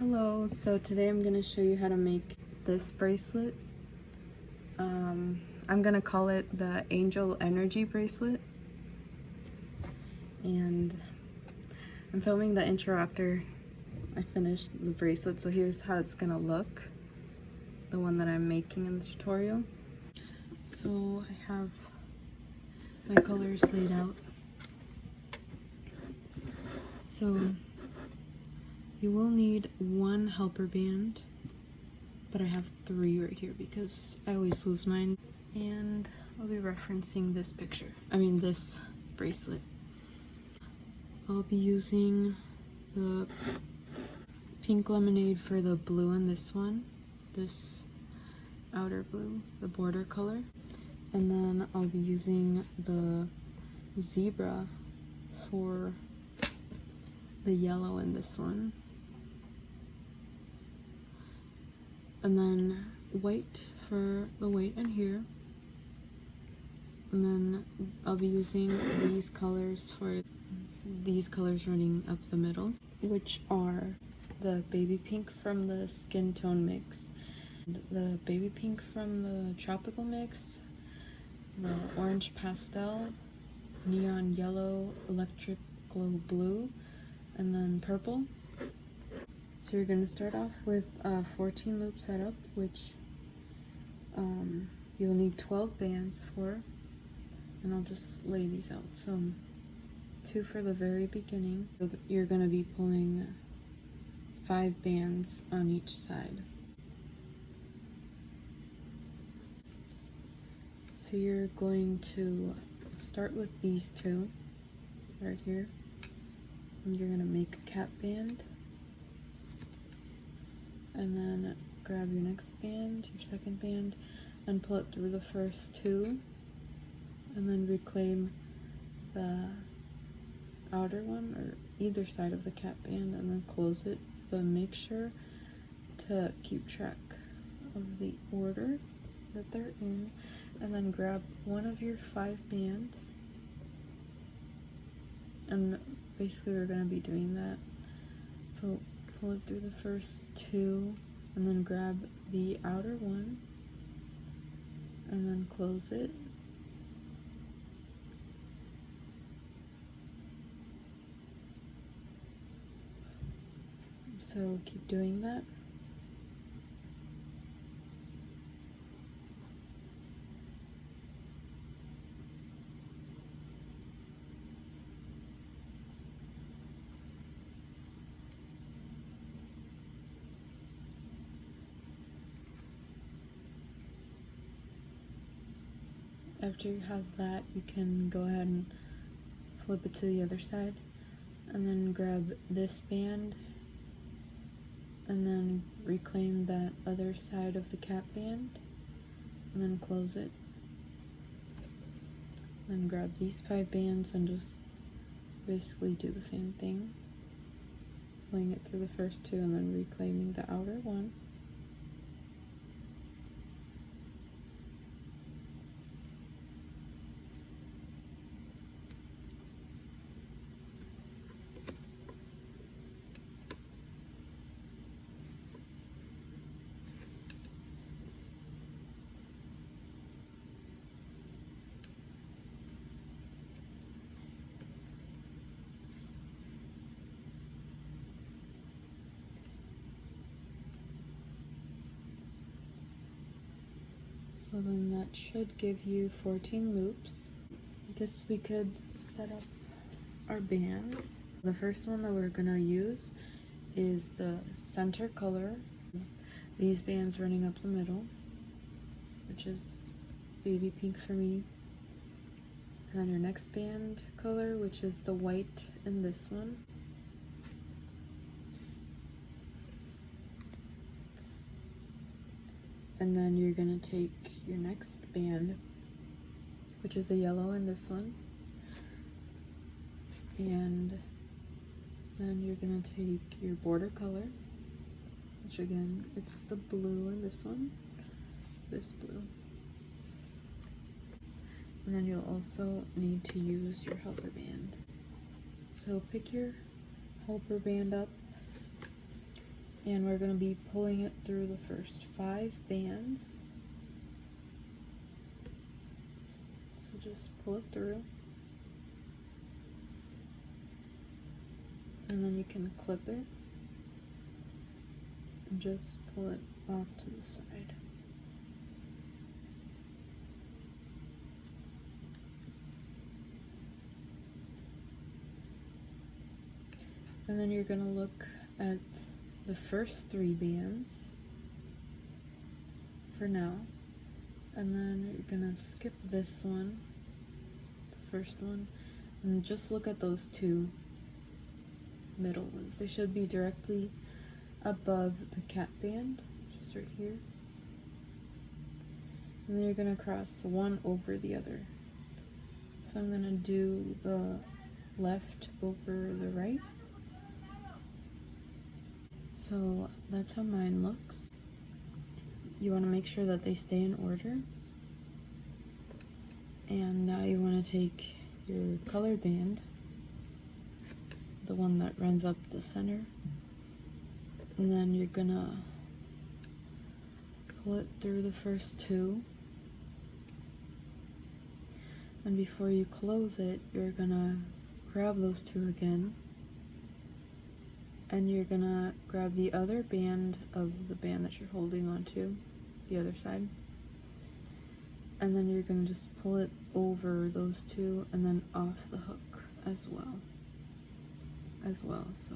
Hello, so today I'm going to show you how to make this bracelet. I'm going to call it the Angel Energy Bracelet. And I'm filming the intro after I finish the bracelet, so here's how it's going to look. The one that I'm making in the tutorial. So I have my colors laid out. So you will need one helper band, but I have 3 right here because I always lose mine. And I'll be referencing this this bracelet. I'll be using the pink lemonade for the blue in this one, this outer blue, the border color. And then I'll be using the zebra for the yellow in this one. And then white for the white in here. And then I'll be using these colors for these colors running up the middle, which are the baby pink from the skin tone mix, the baby pink from the tropical mix, the orange pastel, neon yellow, electric glow blue, and then purple. So you're going to start off with a 14 loop setup, which you'll need 12 bands for, and I'll just lay these out. So 2 for the very beginning. You're going to be pulling 5 bands on each side. So you're going to start with these 2 right here, and you're going to make a cap band, and then grab your next band, your second band, and pull it through the first 2, and then reclaim the outer one or either side of the cap band and then close it, but make sure to keep track of the order that they're in, and then grab one of your 5 bands, and basically we're going to be doing that. So pull it through the first 2 and then grab the outer one and then close it. So keep doing that. After you have that, you can go ahead and flip it to the other side, and then grab this band and then reclaim that other side of the cap band and then close it. Then grab these 5 bands and just basically do the same thing, pulling it through the first 2 and then reclaiming the outer one. So then that should give you 14 loops. I guess we could set up our bands. The first one that we're gonna use is the center color. These bands running up the middle, which is baby pink for me. And then your next band color, which is the white in this one. And then you're gonna take your next band, which is the yellow in this one. And then you're gonna take your border color, which again, it's the blue in this one, this blue. And then you'll also need to use your helper band. So pick your helper band up And we're going to be pulling it through the first 5 bands. So just pull it through. And then you can clip it and just pull it off to the side. And then you're going to look at the first 3 bands for now, and then you're going to skip this one, the first one, and just look at those 2 middle ones. They should be directly above the cap band, just right here. And then you're going to cross one over the other. So I'm going to do the left over the right. So that's how mine looks. You want to make sure that they stay in order. And now you want to take your color band, the one that runs up the center, and then you're gonna pull it through the first 2. And before you close it, you're gonna grab those 2 again. And you're gonna grab the other band of the band that you're holding onto, the other side. And then you're gonna just pull it over those 2 and then off the hook as well. So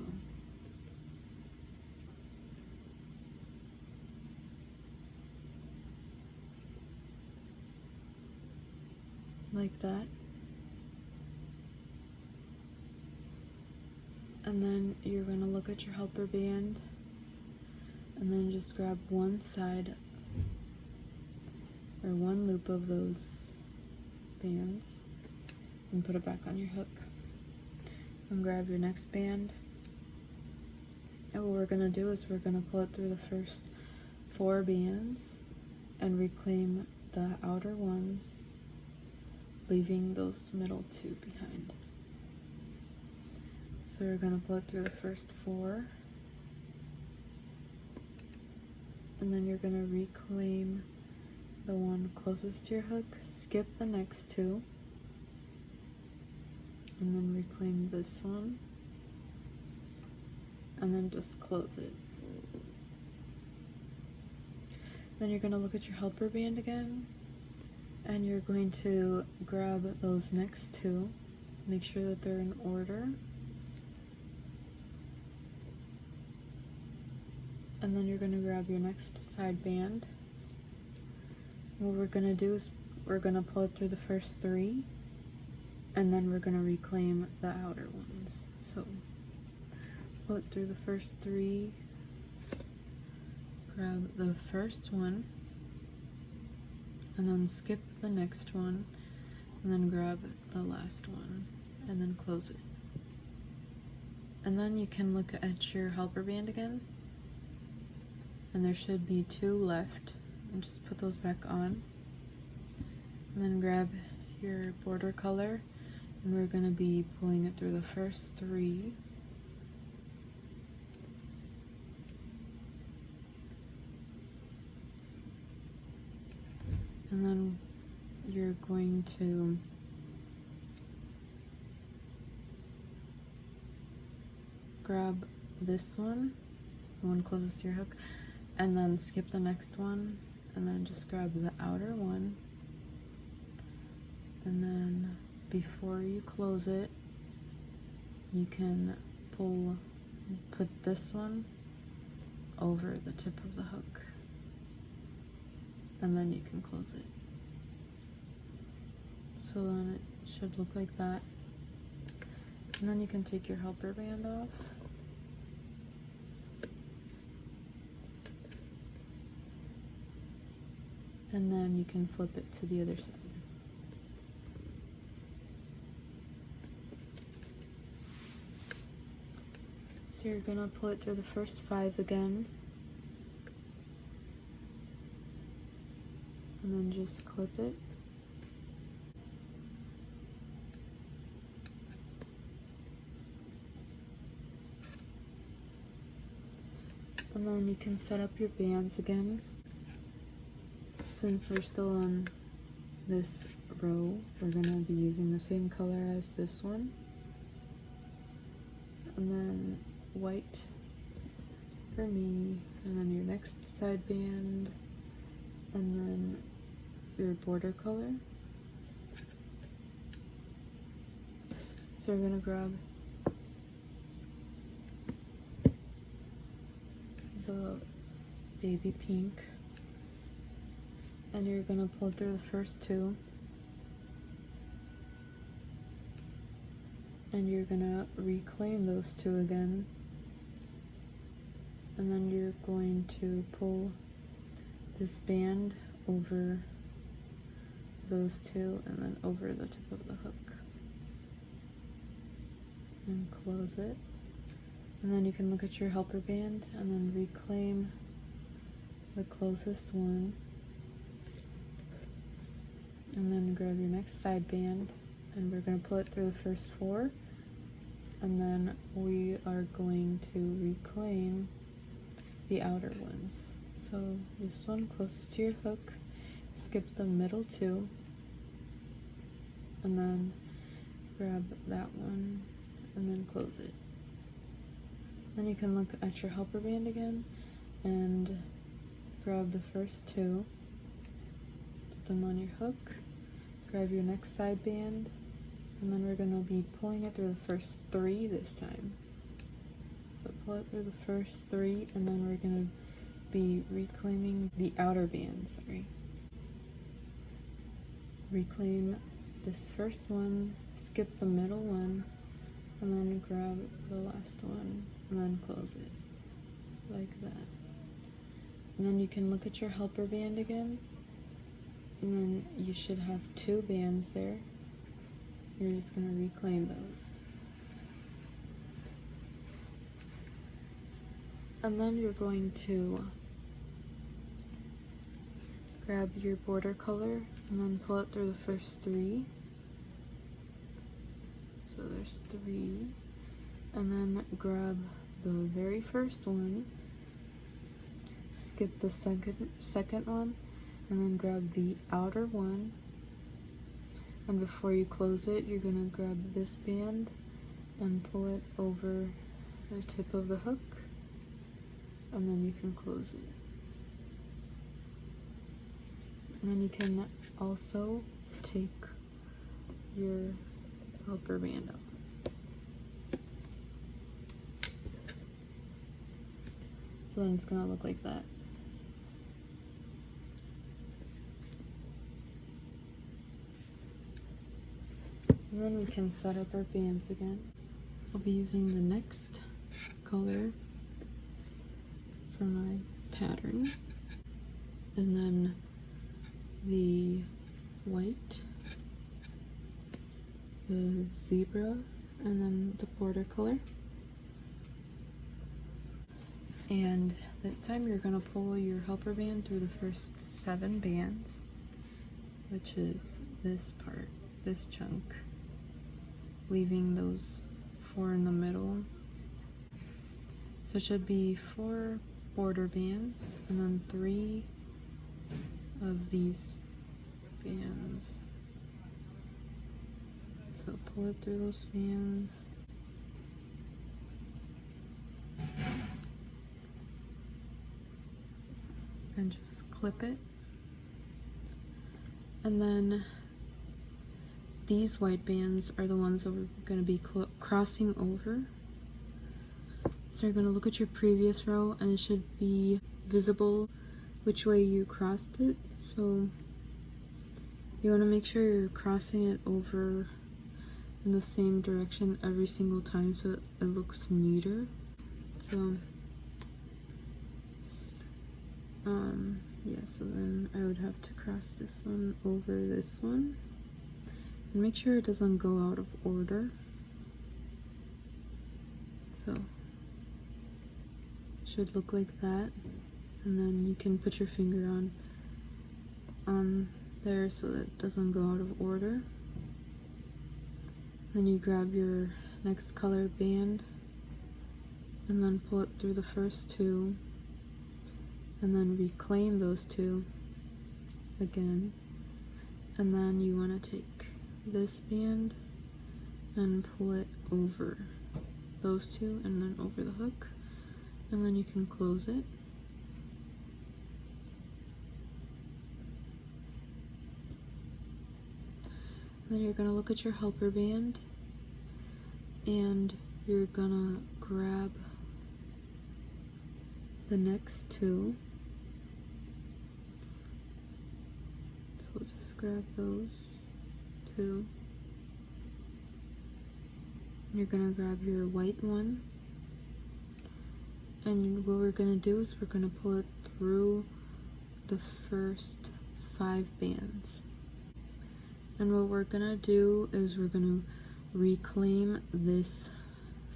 like that. And then you're going to look at your helper band and then just grab one side or one loop of those bands and put it back on your hook. And grab your next band. And what we're going to do is we're going to pull it through the first 4 bands and reclaim the outer ones, leaving those middle 2 behind. So we're going to pull it through the first 4, and then you're going to reclaim the one closest to your hook, skip the next 2, and then reclaim this one, and then just close it. Then you're going to look at your helper band again, and you're going to grab those next 2, make sure that they're in order. And then you're going to grab your next side band. What we're going to do is we're going to pull it through the first 3, and then we're going to reclaim the outer ones. So pull it through the first 3, grab the first one, and then skip the next one, and then grab the last one, and then close it. And then you can look at your helper band again, and there should be 2 left, and just put those back on. And then grab your border color, and we're going to be pulling it through the first 3. And then you're going to grab this one, the one closest to your hook, and then skip the next one, and then just grab the outer one, and then before you close it, you can put this one over the tip of the hook, and then you can close it. So then it should look like that. And then you can take your helper band off. And then you can flip it to the other side. So you're gonna pull it through the first 5 again. And then just clip it. And then you can set up your bands again. Since we're still on this row, we're going to be using the same color as this one. And then white for me, and then your next side band, and then your border color. So we're going to grab the baby pink, and you're going to pull through the first two, and you're going to reclaim those two again, and then you're going to pull this band over those two and then over the tip of the hook and close it. And then you can look at your helper band and then reclaim the closest one, and then grab your next side band, and we're going to pull it through the first four, and then we are going to reclaim the outer ones. So this one closest to your hook, skip the middle two, and then grab that one and then close it. Then you can look at your helper band again and grab the first two, put them on your hook, grab your next side band, and then we're going to be pulling it through the first three this time. So pull it through the first three, and then we're going to be reclaiming the outer band, Reclaim this first one, skip the middle one, and then grab the last one, and then close it, like that. And then you can look at your helper band again, and then you should have two bands there. You're just going to reclaim those. And then you're going to grab your border color and then pull it through the first three. So there's three. And then grab the very first one, skip the second one, and then grab the outer one. And before you close it, you're going to grab this band and pull it over the tip of the hook, and then you can close it. And then you can also take your helper band off. So then it's going to look like that. And then we can set up our bands again. I'll be using the next color for my pattern, and then the white, the zebra, and then the border color. And this time you're going to pull your helper band through the first 7 bands, which is this part, this chunk, leaving those 4 in the middle. So it should be 4 border bands and then 3 of these bands. So pull it through those bands. And just clip it. And then these white bands are the ones that we're going to be crossing over. So you're going to look at your previous row, and it should be visible which way you crossed it. So you want to make sure you're crossing it over in the same direction every single time so it looks neater. So yeah, so then I would have to cross this one over this one, and make sure it doesn't go out of order. So it should look like that, and then you can put your finger on there so that it doesn't go out of order. Then you grab your next colored band and then pull it through the first 2, and then reclaim those two again, and then you want to take this band and pull it over those two and then over the hook, and then you can close it. Then you're going to look at your helper band and you're going to grab the next two. So we'll just grab those two. You're going to grab your white one, and what we're going to do is we're going to pull it through the first 5 bands. And what we're going to do is we're going to reclaim this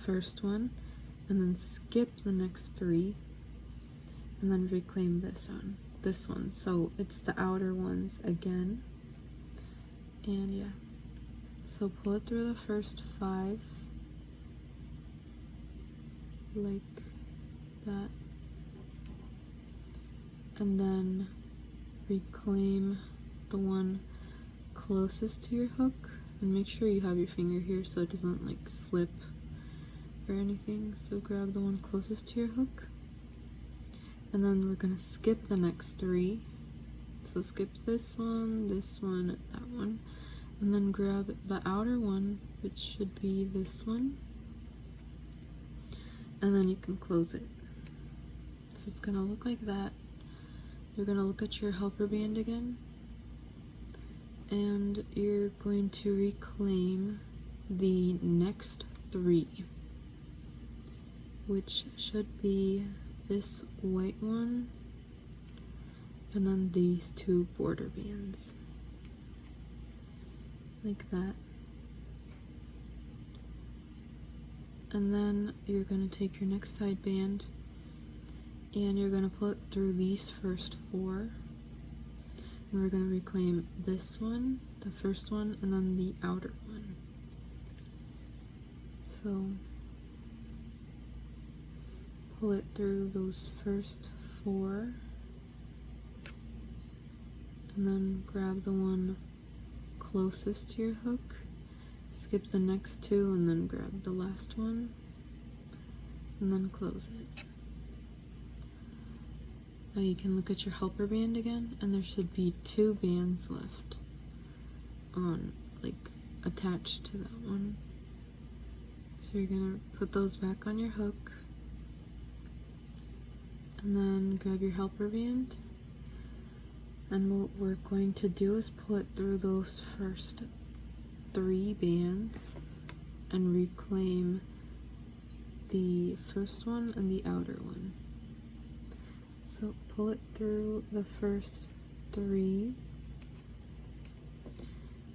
first one and then skip the next 3 and then reclaim this one. So it's the outer ones again. And yeah. So pull it through the first 5 like that, and then reclaim the one closest to your hook, and make sure you have your finger here so it doesn't like slip or anything. So grab the one closest to your hook, and then we're gonna skip the next 3. So skip this one, that one, and then grab the outer one, which should be this one, and then you can close it. So it's gonna look like that. You're gonna look at your helper band again, and you're going to reclaim the next 3, which should be this white one and then these 2 border bands, like that. And then you're going to take your next side band and you're going to pull it through these first 4, and we're going to reclaim this one, the first one, and then the outer one. So pull it through those first 4 and then grab the one closest to your hook, skip the next 2, and then grab the last one and then close it. Now you can look at your helper band again, and there should be 2 bands left on, like, attached to that one. So you're gonna put those back on your hook and then grab your helper band, and what we're going to do is pull it through those first 3 bands and reclaim the first one and the outer one. So pull it through the first 3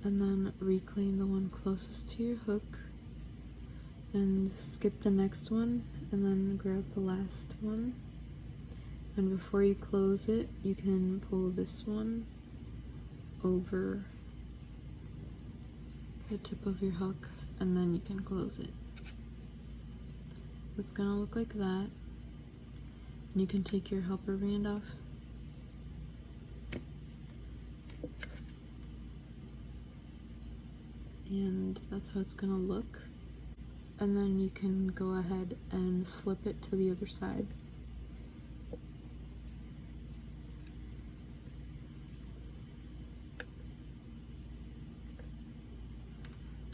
and then reclaim the one closest to your hook and skip the next one and then grab the last one. And before you close it, you can pull this one over the tip of your hook and then you can close it. It's gonna look like that. And you can take your helper band off. And that's how it's gonna look. And then you can go ahead and flip it to the other side.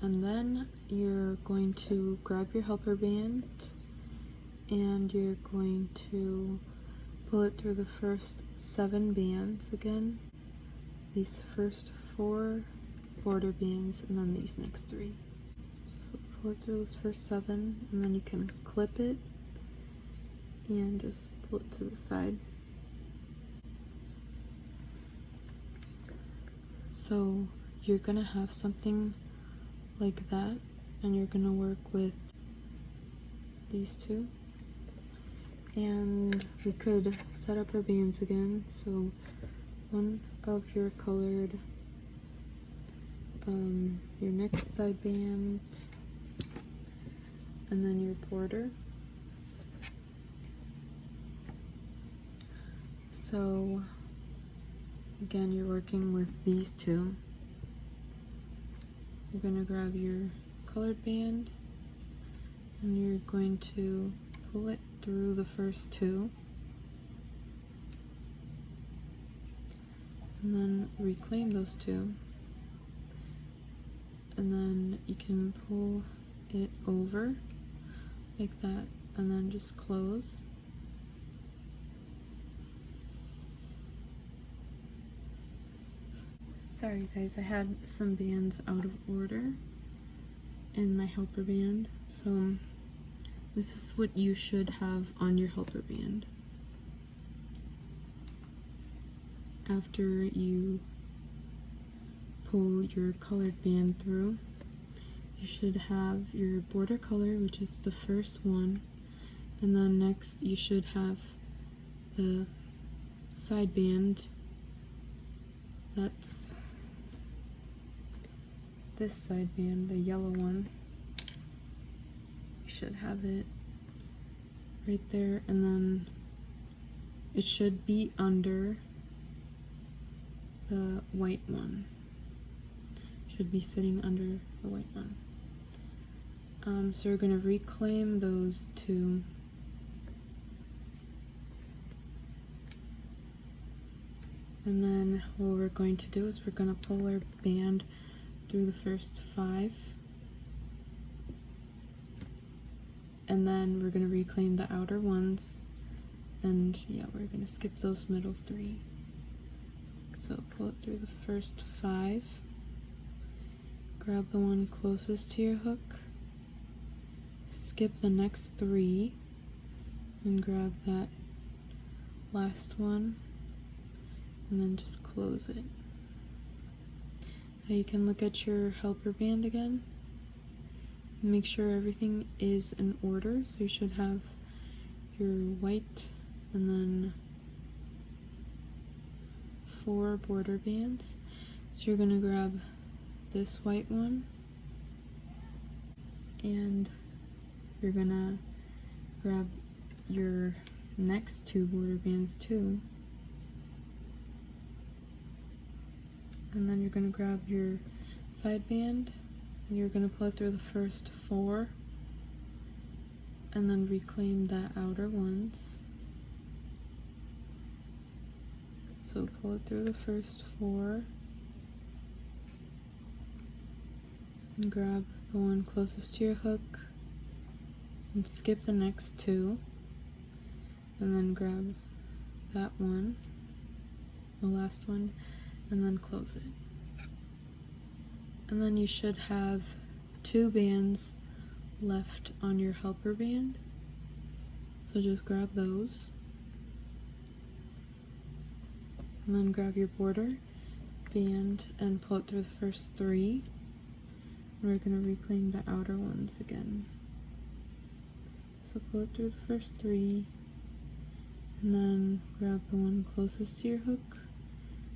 And then you're going to grab your helper band and you're going to pull it through the first 7 bands again, these first 4 border bands, and then these next 3. So pull it through those first 7, and then you can clip it and just pull it to the side. So you're gonna have something like that, and you're gonna work with these 2. And we could set up our bands again. So one of your colored, your next side bands, and then your border. So again, you're working with these two. You're going to grab your colored band and you're going to pull it through the first two and then reclaim those two, and then you can pull it over like that and then just close. Sorry guys, I had some bands out of order in my helper band, so this is what you should have on your helper band. After you pull your colored band through, you should have your border color, which is the first one, and then next you should have the side band. That's this side band, the yellow one. You should have it right there, and then it should be under the white one. Should be sitting under the white one. So we're going to reclaim those two. And then what we're going to do is we're going to pull our band through the first 5. And then we're going to reclaim the outer ones. And yeah, we're going to skip those middle 3. So pull it through the first 5. Grab the one closest to your hook. Skip the next 3. And grab that last one. And then just close it. Now you can look at your helper band again. Make sure everything is in order. So you should have your white and then 4 border bands. So you're gonna grab this white one and you're gonna grab your next 2 border bands too. And then you're going to grab your side band and you're going to pull it through the first 4 and then reclaim the outer ones. So pull it through the first 4 and grab the one closest to your hook and skip the next 2 and then grab that one, the last one, and then close it. And then you should have 2 bands left on your helper band. So just grab those. And then grab your border band and pull it through the first 3. And we're going to reclaim the outer ones again. So pull it through the first 3. And then grab the one closest to your hook.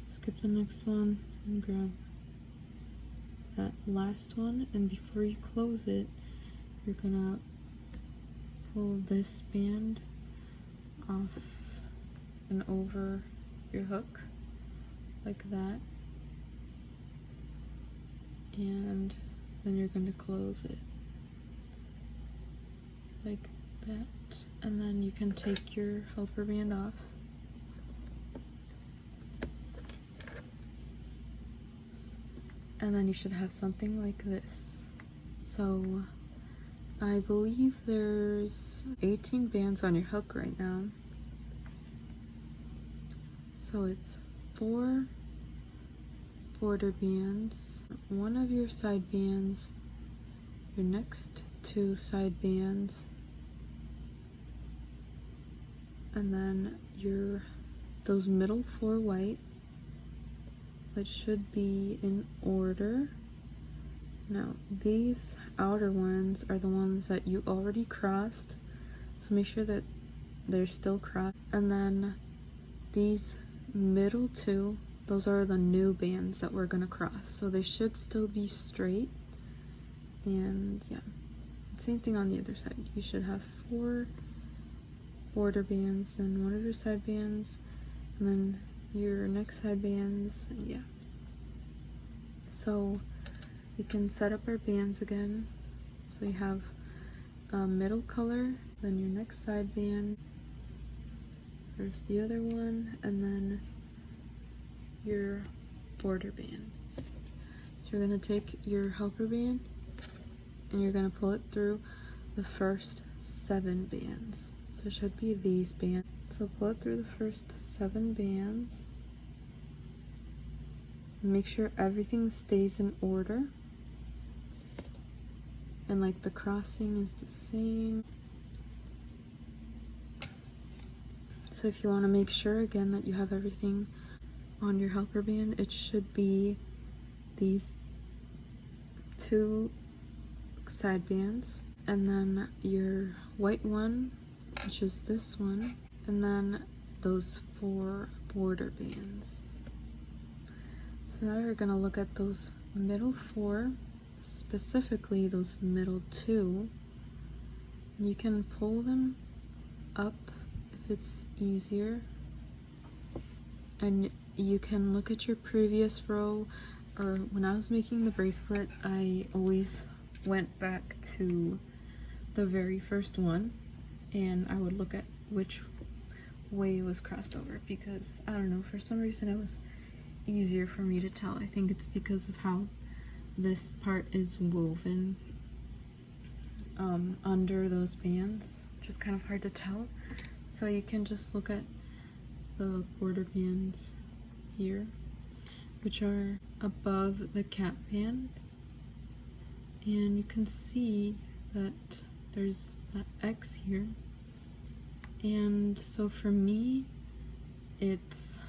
Skip the next one and grab that last one, and before you close it, you're gonna pull this band off and over your hook like that, and then you're going to close it like that, and then you can take your helper band off. And then you should have something like this. So I believe there's 18 bands on your hook right now. So it's 4 border bands, 1 of your side bands, your next 2 side bands, and then those middle 4 white. That should be in order. Now, these outer ones are the ones that you already crossed, so make sure that they're still crossed. And then these middle 2, those are the new bands that we're gonna cross, so they should still be straight. And yeah, same thing on the other side. You should have 4 border bands, then 1 of your side bands, and then your next side bands, and yeah. So we can set up our bands again. So you have a middle color, then your next side band, there's the other one, and then your border band. So you're going to take your helper band and you're going to pull it through the first 7 bands. So it should be these bands. So pull it through the first 7 bands. Make sure everything stays in order. And like the crossing is the same. So if you want to make sure again that you have everything on your helper band, it should be these 2 side bands, and then your white one, which is this one, and then those 4 border bands. So now we're going to look at those middle 4, specifically those middle 2. You can pull them up if it's easier, and you can look at your previous row, or when I was making the bracelet, I always went back to the very first one and I would look at which way it was crossed over, because I don't know, for some reason it was easier for me to tell. I think it's because of how this part is woven under those bands, which is kind of hard to tell. So you can just look at the border bands here, which are above the cap band, and you can see that there's an X here. And so for me, it's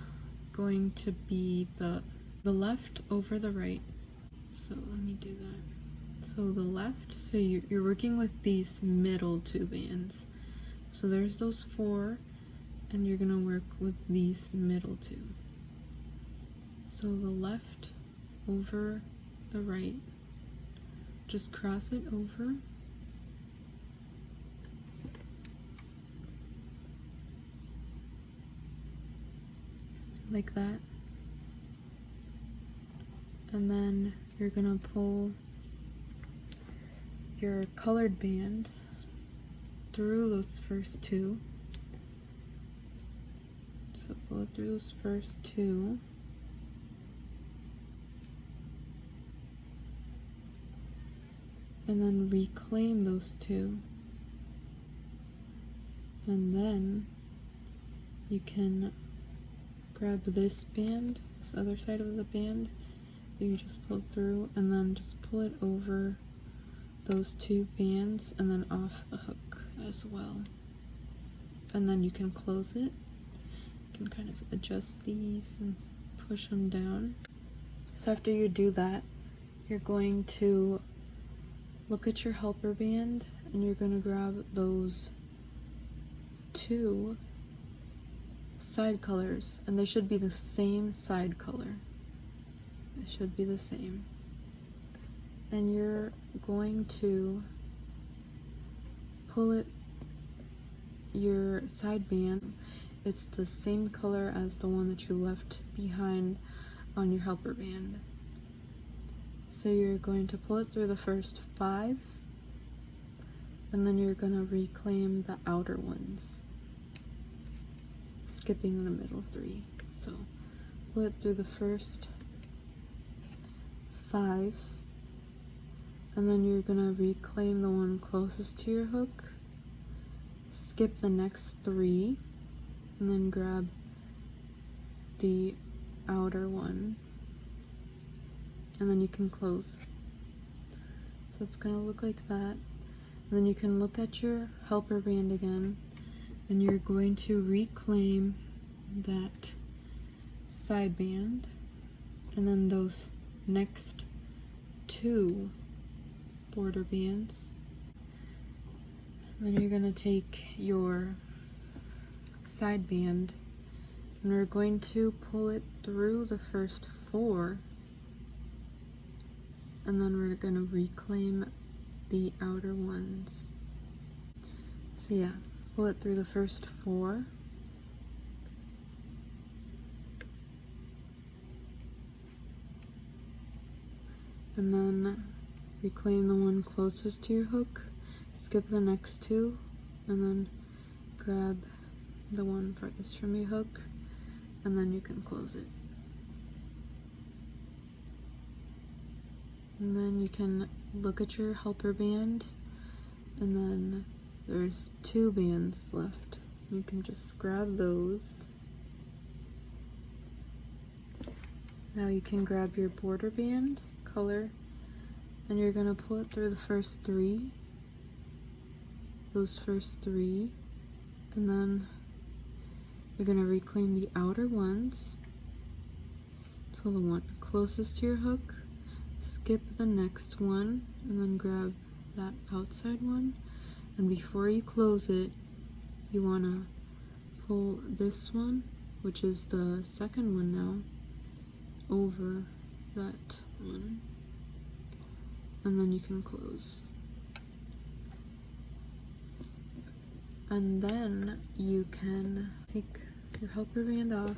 going to be the left over the right. So let me do that. So the left, so you're working with these middle 2 bands. So there's those 4, and you're gonna work with these middle 2. So the left over the right, just cross it over. Like that. And then you're gonna pull your colored band through those first 2. So pull it through those first 2. And then reclaim those 2. And then you can grab this band, this other side of the band, you just pull through, and then just pull it over those 2 bands and then off the hook as well. And then you can close it. You can kind of adjust these and push them down. So after you do that, you're going to look at your helper band and you're going to grab those 2 side colors, and they should be the same side color. They should be the same. And you're going to pull it, your side band, it's the same color as the one that you left behind on your helper band. So you're going to pull it through the first 5, and then you're going to reclaim the outer ones, skipping the middle 3. So pull it through the first 5, and then you're going to reclaim the one closest to your hook, skip the next 3, and then grab the outer one, and then you can close. So it's going to look like that. And then you can look at your helper band again, and you're going to reclaim that side band, and then those next 2 border bands. And then you're going to take your side band, and we're going to pull it through the first 4, and then we're going to reclaim the outer ones. So yeah, pull it through the first 4, and then reclaim the one closest to your hook, skip the next two, and then grab the one farthest from your hook, and then you can close it. And then you can look at your helper band, and then there's 2 bands left. You can just grab those. Now you can grab your border band color, and you're gonna pull it through the first 3, those first 3, and then you're gonna reclaim the outer ones, so the one closest to your hook, skip the next one, and then grab that outside one, and before you close it, you wanna pull this one, which is the second one now, over that one, and then you can close. And then you can take your helper band off,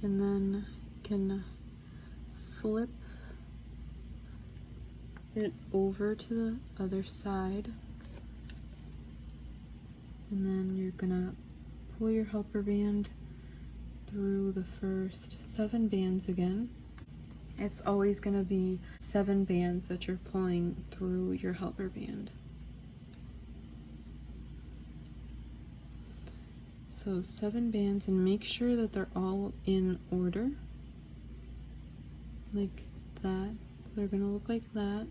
and then you can flip it over to the other side, and then you're gonna pull your helper band through the first 7 bands again. It's always gonna be 7 bands that you're pulling through your helper band. So 7 bands, and make sure that they're all in order, like that. They're gonna look like that,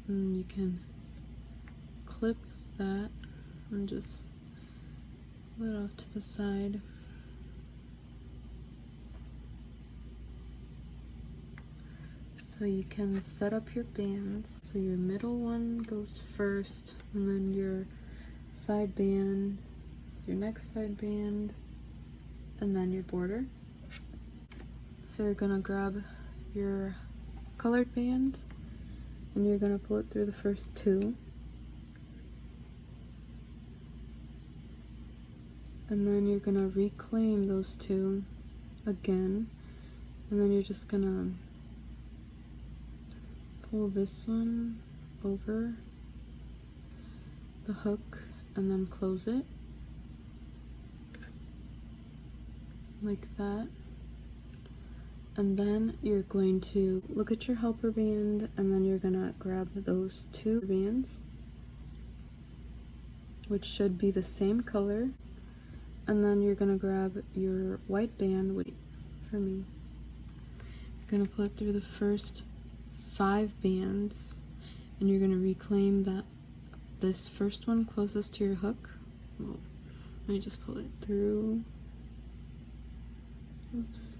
and you can clip that and just pull it off to the side. So you can set up your bands. So your middle one goes first, and then your side band, your next side band, and then your border. So you're gonna grab your colored band, and you're gonna pull it through the first 2, and then you're gonna reclaim those 2 again, and then you're just gonna pull this one over the hook and then close it like that. And then you're going to look at your helper band, and then you're gonna grab those 2 bands, which should be the same color, and then you're gonna grab your white band, which for me, you're gonna pull it through the first 5 bands, and you're gonna reclaim that this first one closest to your hook. Well, let me just pull it through. Oops.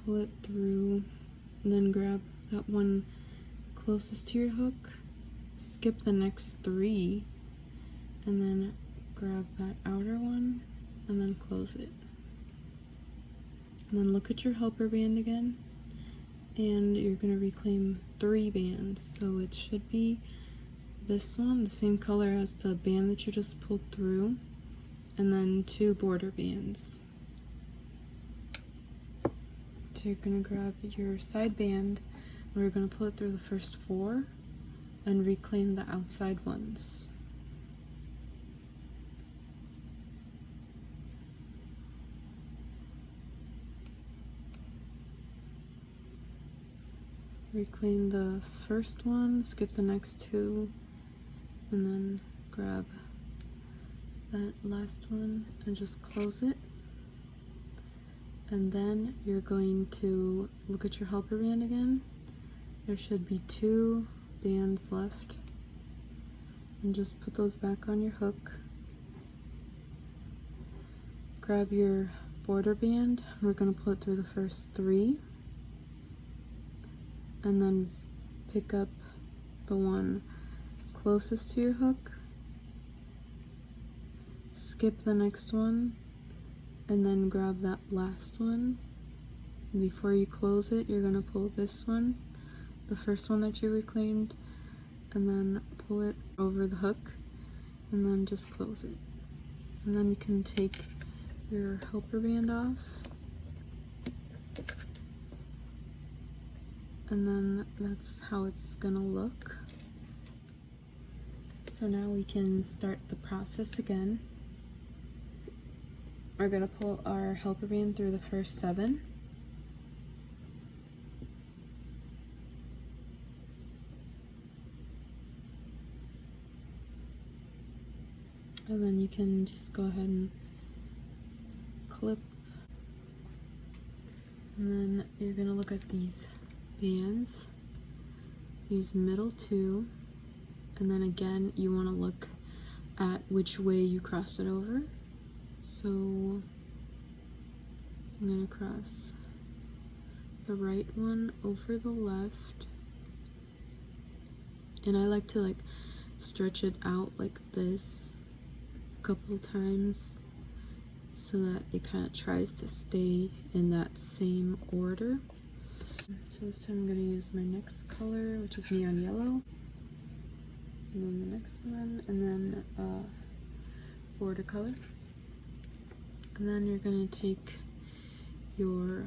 Pull it through, and then grab that one closest to your hook, skip the next 3, and then grab that outer one, and then close it. And then look at your helper band again, and you're going to reclaim 3 bands. So it should be this one, the same color as the band that you just pulled through, and then 2 border bands. So you're going to grab your side band, and we're going to pull it through the first 4 and reclaim the outside ones. Reclaim the first one, skip the next 2, and then grab that last one and just close it. And then you're going to look at your helper band again. There should be 2 bands left, and just put those back on your hook. Grab your border band, and we're going to pull it through the first 3, and then pick up the one closest to your hook, skip the next one, and then grab that last one. And before you close it, you're going to pull this one, the first one that you reclaimed, and then pull it over the hook, and then just close it. And then you can take your helper band off. And then that's how it's gonna look. So now we can start the process again. We're gonna pull our helper band through the first 7. And then you can just go ahead and clip. And then you're gonna look at these bands. Use middle 2. And then again, you wanna look at which way you cross it over. So I'm gonna cross the right one over the left. And I like to stretch it out like this a couple times so that it kind of tries to stay in that same order. So this time I'm gonna use my next color, which is neon yellow. And then the next one, and then border color. And then you're gonna take your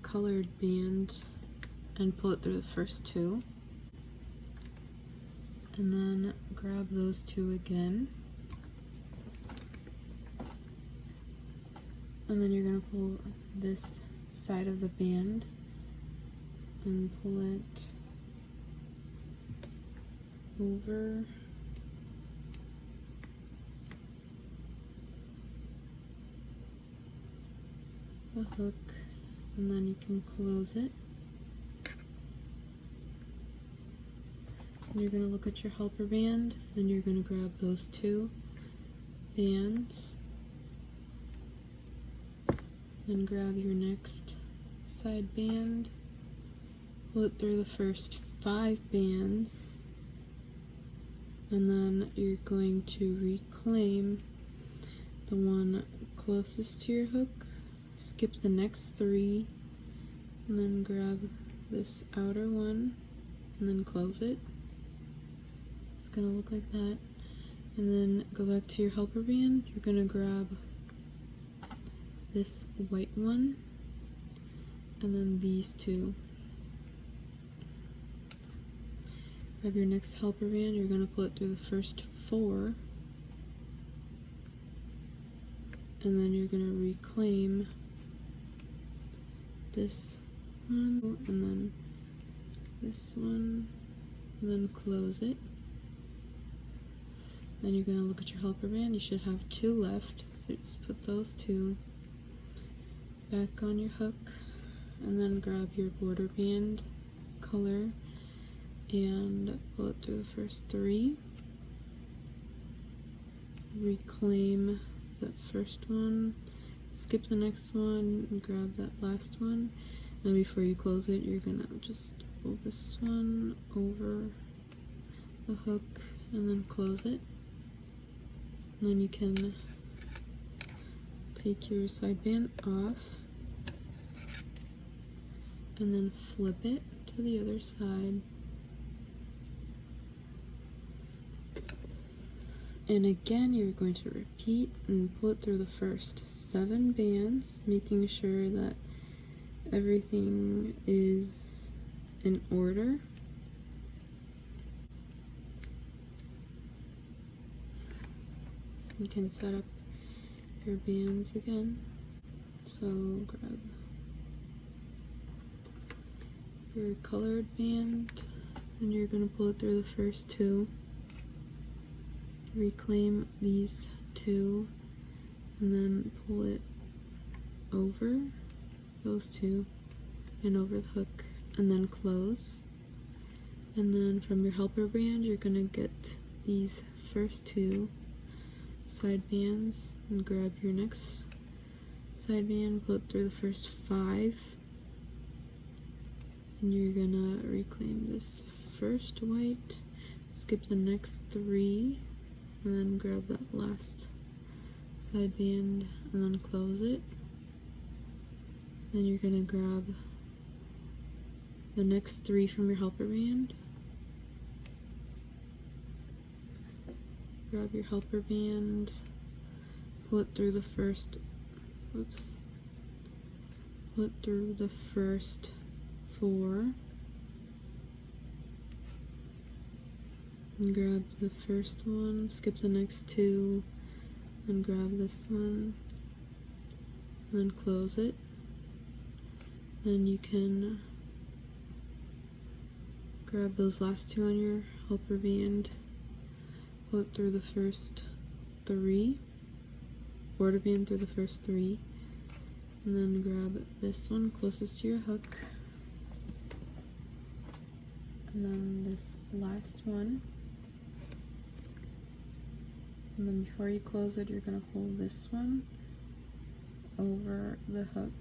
colored band and pull it through the first 2. And then grab those 2 again. And then you're gonna pull this side of the band and pull it over the hook, and then you can close it. And you're going to look at your helper band, and you're going to grab those 2 bands and grab your next side band, pull it through the first 5 bands, and then you're going to reclaim the one closest to your hook, skip the next 3, and then grab this outer one and then close it. It's gonna look like that. And then go back to your helper band. You're gonna grab this white one and then these 2. Grab your next helper band. You're gonna pull it through the first 4, and then you're gonna reclaim this one and then this one, and then close it. Then you're going to look at your helper band. You should have 2 left, so just put those 2 back on your hook, and then grab your border band color and pull it through the first 3. Reclaim the first one, skip the next one, and grab that last one. And before you close it, you're gonna just pull this one over the hook and then close it. And then you can take your side band off and then flip it to the other side. And again, you're going to repeat and pull it through the first 7 bands, making sure that everything is in order. You can set up your bands again. So grab your colored band and you're going to pull it through the first 2. Reclaim these 2 and then pull it over those 2 and over the hook and then close. And then from your helper band, you're gonna get these first 2 side bands and grab your next side band, pull it through the first 5, and you're gonna reclaim this first white, skip the next 3, and then grab that last side band and then close it. Then you're gonna grab the next 3 from your helper band, grab your helper band, pull it through the first, oops, pull it through the first 4, and grab the first one, skip the next 2, and grab this one, and then close it. Then you can grab those last 2 on your helper band, pull it through the first 3, border band through the first 3, and then grab this one closest to your hook, and then this last one, and then before you close it, you're going to pull this one over the hook,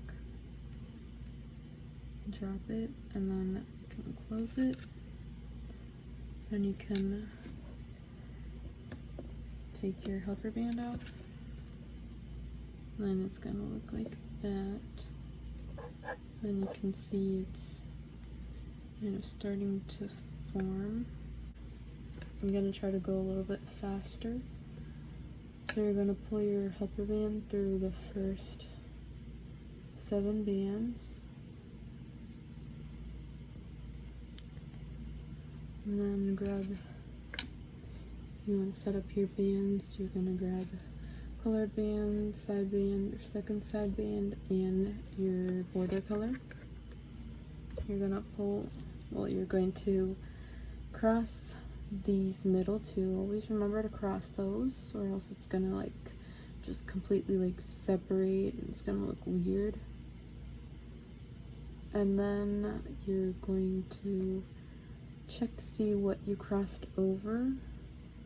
drop it, and then you can close it. Then you can take your helper band off. Then it's going to look like that. So then you can see it's kind of starting to form. I'm going to try to go a little bit faster. So you're going to pull your helper band through the first 7 bands. And then grab, you want to set up your bands, you're going to grab colored band, side band, or second side band, and your border color. You're going to pull, well, you're going to cross these middle 2. Always remember to cross those, or else it's going to like just completely like separate and it's going to look weird. And then you're going to check to see what you crossed over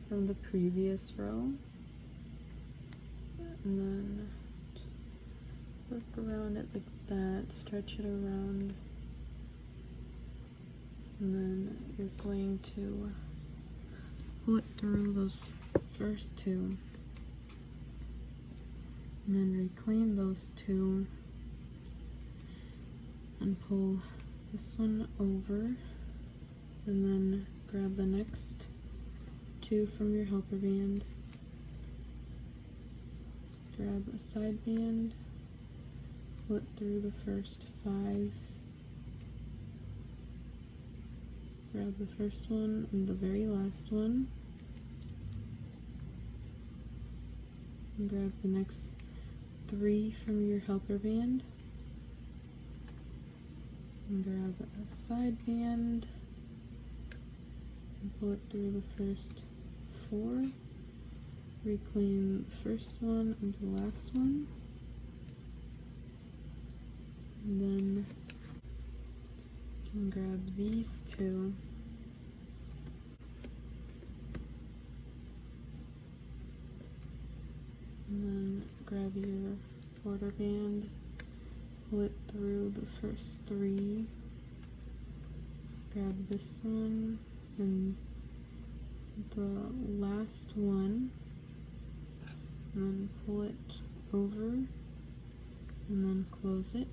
from the previous row, and then just work around it like that, stretch it around, and then you're going to pull it through those first 2, and then reclaim those 2 and pull this one over, and then grab the next 2 from your helper band, grab a side band, pull it through the first 5, grab the first one and the very last one, and grab the next 3 from your helper band, and grab a side band, and pull it through the first 4, reclaim the first one and the last one, and then you can grab these 2, and then grab your border band, pull it through the first 3, grab this one and the last one, and then pull it over and then close it,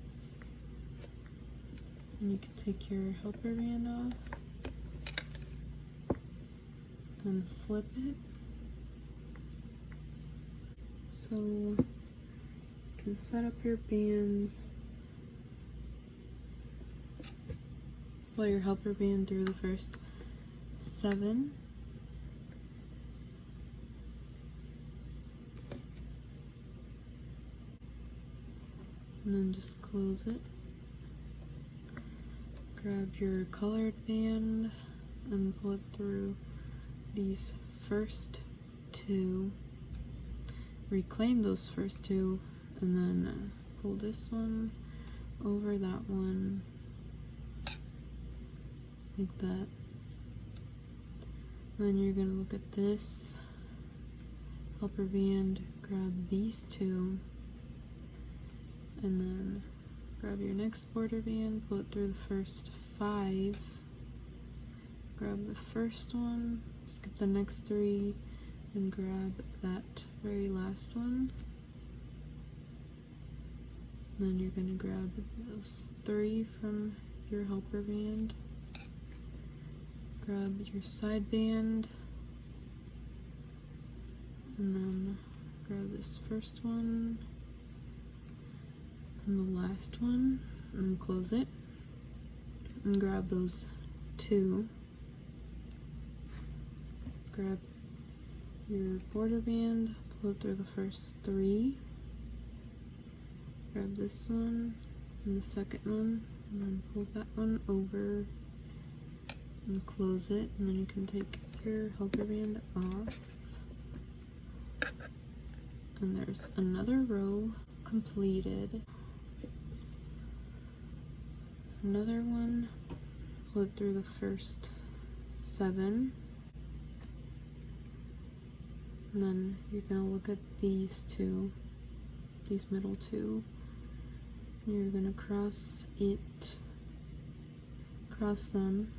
and you can take your helper band off and flip it. So you can set up your bands, pull your helper band through the first 7, and then just close it. Grab your colored band and pull it through these first 2, reclaim those first 2, and then pull this one over that one like that. Then you're going to look at this helper band, grab these 2, and then grab your next border band, pull it through the first 5, grab the first one, skip the next 3, and grab that very last one. Then you're going to grab those 3 from your helper band, grab your side band, and then grab this first one and the last one and close it, and grab those two, grab your border band, pull it through the first three, grab this one and the second one, and then pull that one over and close it, and then you can take your helper band off. And there's another row completed. Another one, pull it through the first 7. And then you're gonna look at these two, these middle two. You're gonna cross them.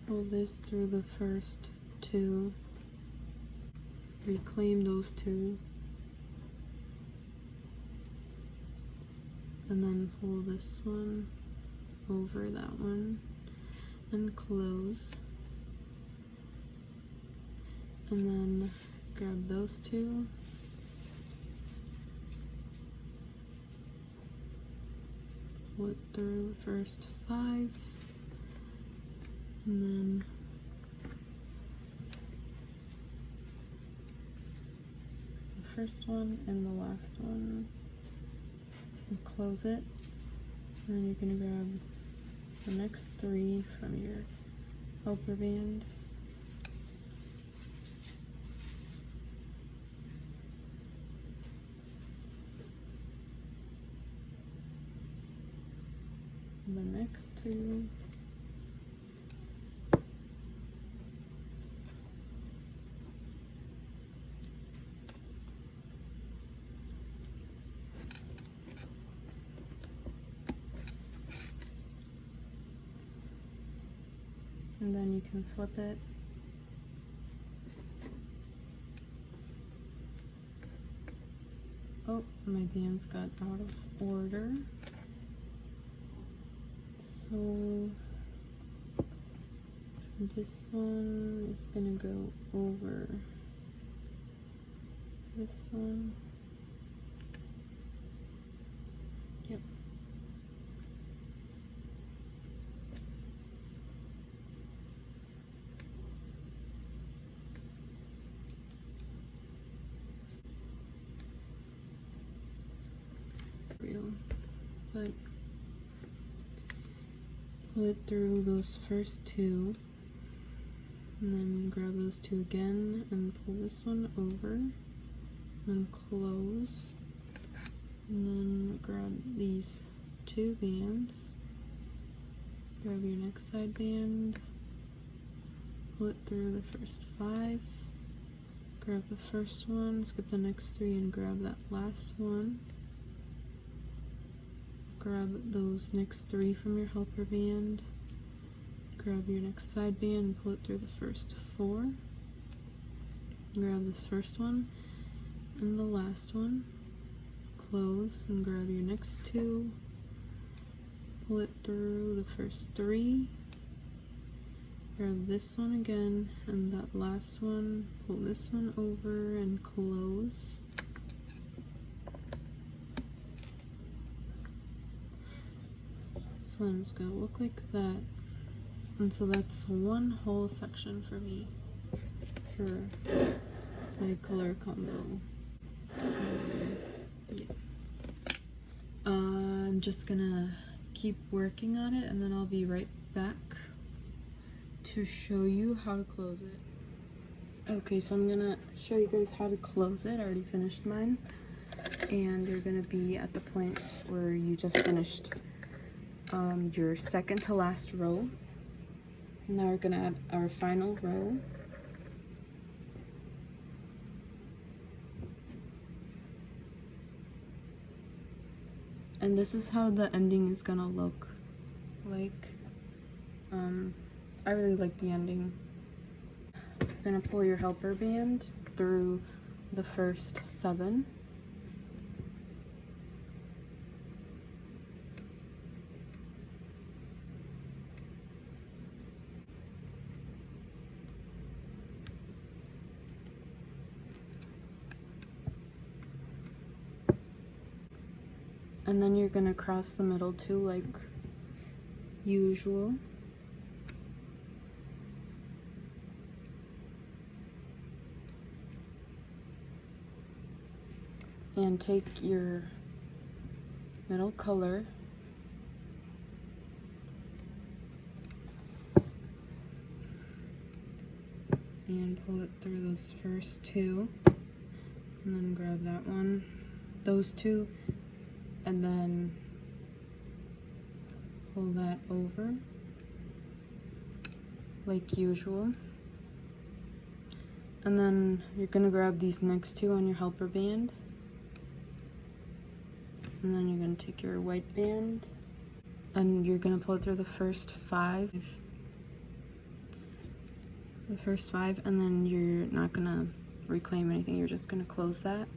Pull this through the first 2. Reclaim those 2. And then pull this one over that one and close. And then grab those 2. Pull it through the first 5. And then the first one and the last one, and close it. And then you're gonna grab the next 3 from your helper band. And the next 2. And then you can flip it. Oh, my bands got out of order. So this one is gonna go over this one. Yep. But pull it through those first 2, and then grab those 2 again and pull this one over and close, and then grab these 2 bands, grab your next side band, pull it through the first 5, grab the first one, skip the next 3 and grab that last one. Grab those next 3 from your helper band, grab your next side band and pull it through the first 4, grab this first one and the last one, close, and grab your next 2, pull it through the first 3, grab this one again and that last one, pull this one over and close. So then it's gonna look like that. And so that's one whole section for me for my color combo. Yeah. I'm just gonna keep working on it and then I'll be right back to show you how to close it. Okay, so I'm gonna show you guys how to close it. I already finished mine. And you're gonna be at the point where you just finished your second to last row. Now we're gonna add our final row. And this is how the ending is gonna look like. I really like the ending. You're gonna pull your helper band through the first 7. And then you're gonna cross the middle too, like usual. And take your middle color and pull it through those first two, and then grab that one, those two, and then pull that over like usual. And then you're gonna grab these next two on your helper band, and then you're gonna take your white band and you're gonna pull it through the first five, and then you're not gonna reclaim anything, you're just gonna close that.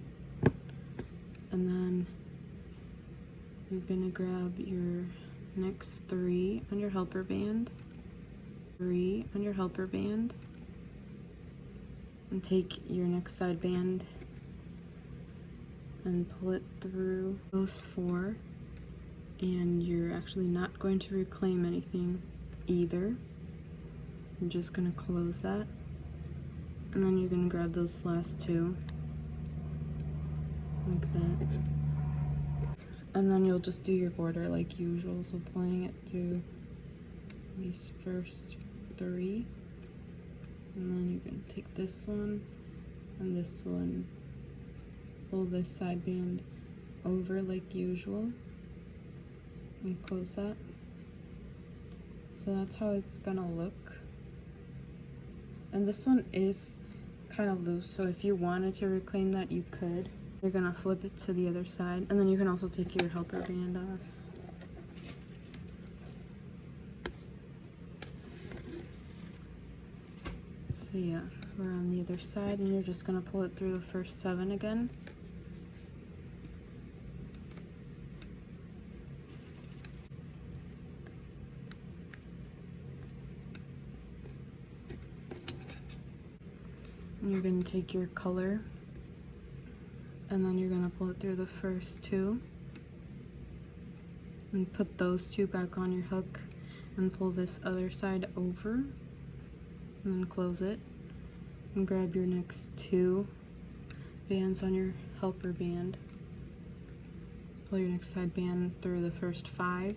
And then you're gonna grab your next three on your helper band, three on your helper band, and take your next side band and pull it through those four, and you're actually not going to reclaim anything either. You're just gonna close that, and then you're gonna grab those last two like that, and then you'll just do your border like usual, so pulling it through these first three, and then you're gonna take this one and this one, pull this side band over like usual, and close that. So that's how it's gonna look. And this one is kind of loose, so if you wanted to reclaim that, you could. You're gonna flip it to the other side, and then you can also take your helper band off. So yeah, we're on the other side, and you're just gonna pull it through the first seven again. And you're going to take your color, and then you're going to pull it through the first two and put those two back on your hook and pull this other side over, and then close it and grab your next two bands on your helper band, pull your next side band through the first five,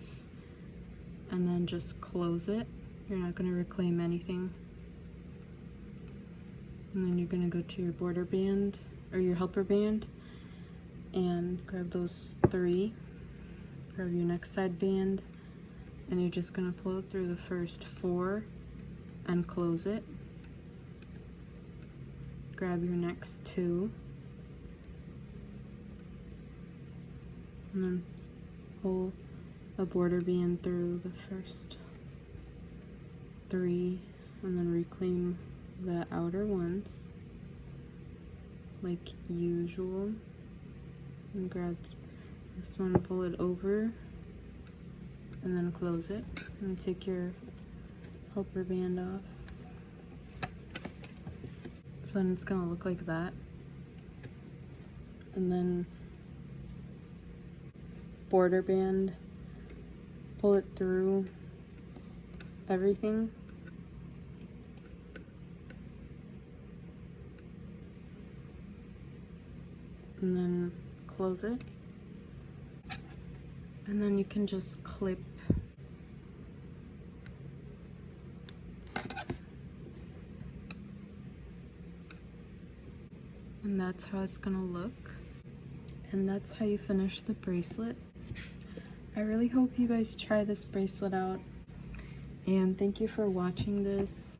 and then just close it. You're not going to reclaim anything. And then you're gonna go to your border band or your helper band and grab those three, grab your next side band, and you're just gonna pull it through the first four and close it. Grab your next two, and then pull a border band through the first three, and then reclaim the outer ones like usual, and grab this one, pull it over, and then close it, and take your helper band off. So then it's gonna look like that, and then border band, pull it through everything, and then close it, and then you can just clip and that's how it's gonna look, and that's how you finish the bracelet. I really hope you guys try this bracelet out, and thank you for watching this.